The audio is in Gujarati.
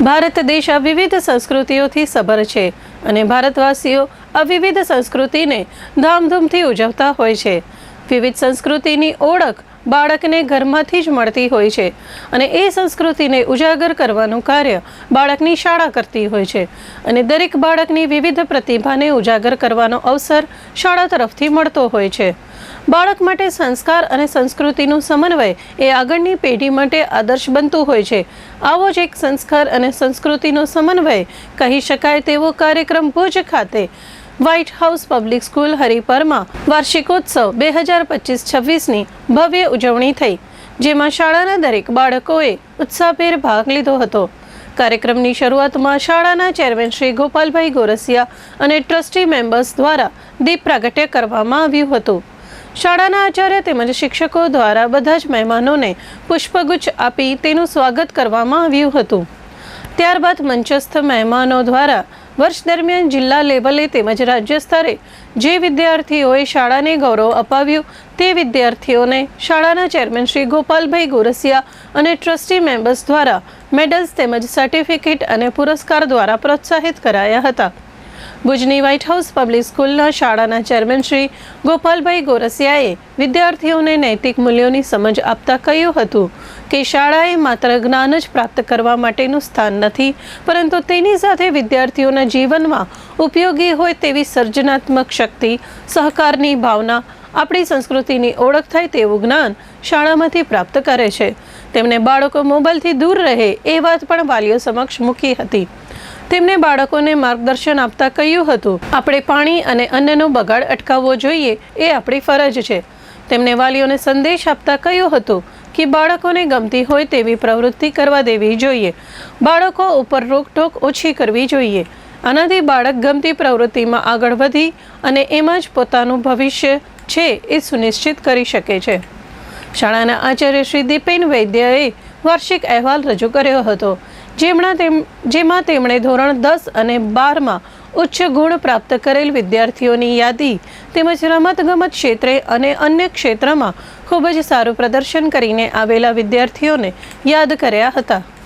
ભારત દેશ આ વિવિધ સંસ્કૃતિઓથી સભર છે અને ભારતવાસીઓ આ વિવિધ સંસ્કૃતિને ધામધૂમથી ઉજવતા હોય છે। વિવિધ સંસ્કૃતિની ઓળખ બાળકને ઘરમાંથી જ મળતી હોય છે અને એ સંસ્કૃતિને ઉજાગર કરવાનું કાર્ય બાળકની શાળા કરતી હોય છે અને દરેક બાળકની વિવિધ પ્રતિભાને ઉજાગર કરવાનો અવસર શાળા તરફથી મળતો હોય છે। બાળક માટે સંસ્કાર અને સંસ્કૃતિનું સમન્વય એ આગળની પેઢી માટે આદર્શ બનતું હોય છે। આવો જ એક સંસ્કાર અને સંસ્કૃતિનો સમન્વય કહી શકાય તેવો કાર્યક્રમ ભુજ ખાતે વ્હાઇટ હાઉસ પબ્લિક સ્કૂલ હરિપરમાં વાર્ષિકોત્સવ 2025-26ની ભવ્ય ઉજવણી થઈ, જેમાં શાળાના દરેક બાળકોએ ઉત્સાહભેર ભાગ લીધો હતો। કાર્યક્રમની શરૂઆતમાં શાળાના ચેરમેન શ્રી ગોપાલભાઈ ગોરસિયા અને ટ્રસ્ટી મેમ્બર્સ દ્વારા દીપ પ્રાગટ્ય કરવામાં આવ્યું હતું। શાળાના આચાર્ય તેમજ શિક્ષકો દ્વારા બધા જ મહેમાનોને પુષ્પગુચ્છ આપી તેનું સ્વાગત કરવામાં આવ્યું હતું। ત્યારબાદ મંચસ્થ મહેમાનો દ્વારા વર્ષ દરમિયાન જિલ્લા લેવલે તેમજ રાજ્ય સ્તરે જે વિદ્યાર્થીઓએ શાળાને ગૌરવ અપાવ્યું તે વિદ્યાર્થીઓને શાળાના ચેરમેન શ્રી ગોપાલભાઈ ગોરસિયા અને ટ્રસ્ટી મેમ્બર્સ દ્વારા મેડલ્સ તેમજ સર્ટિફિકેટ અને પુરસ્કાર દ્વારા પ્રોત્સાહિત કરાયા હતા। ભુજની વ્હાઇટ હાઉસ પબ્લિક સ્કૂલના શાળાના ચેરમેન શ્રી ગોપાલભાઈ ગોરસિયાએ વિદ્યાર્થીઓને નૈતિક મૂલ્યોની સમજ આપતા કહ્યું હતું કે શાળાએ માત્ર જ્ઞાન જ પ્રાપ્ત કરવા માટેનું સ્થાન નથી, પરંતુ તેની સાથે વિદ્યાર્થીઓના જીવનમાં ઉપયોગી હોય તેવી સર્જનાત્મક શક્તિ, સહકારની ભાવના, આપણી સંસ્કૃતિની ઓળખ થાય તેવું જ્ઞાન શાળામાંથી પ્રાપ્ત કરે છે। તેમણે બાળકો મોબાઈલથી દૂર રહે એ વાત પણ વાલીઓ સમક્ષ મૂકી હતી। તેમણે બાળકોને માર્ગદર્શન આપતા કહ્યું હતું, આપણે પાણી અને અન્નનો બગાડ અટકાવવો જોઈએ, એ આપણી ફરજ છે। તેમણે વાલીઓને સંદેશ આપતા કહ્યું હતું કે બાળકોને ગમતી હોય તેવી પ્રવૃત્તિ કરવા દેવી જોઈએ, બાળકો ઉપર રોકટોક ઓછી કરવી જોઈએ। આનાથી બાળક ગમતી પ્રવૃત્તિમાં આગળ વધી અને એમાં જ પોતાનું ભવિષ્ય છે એ સુનિશ્ચિત કરી શકે છે। શાળાના આચાર્ય શ્રી દીપેન વૈદ્યએ વાર્ષિક અહેવાલ રજૂ કર્યો હતો, જેમાં તેમણે ધોરણ 10 અને 12માં ઉચ્ચ ગુણ પ્રાપ્ત કરેલ વિદ્યાર્થીઓની યાદી તેમજ રમતગમત ક્ષેત્રે અને અન્ય ક્ષેત્રમાં ખૂબ જ સારું પ્રદર્શન કરીને આવેલા વિદ્યાર્થીઓને યાદ કર્યા હતા।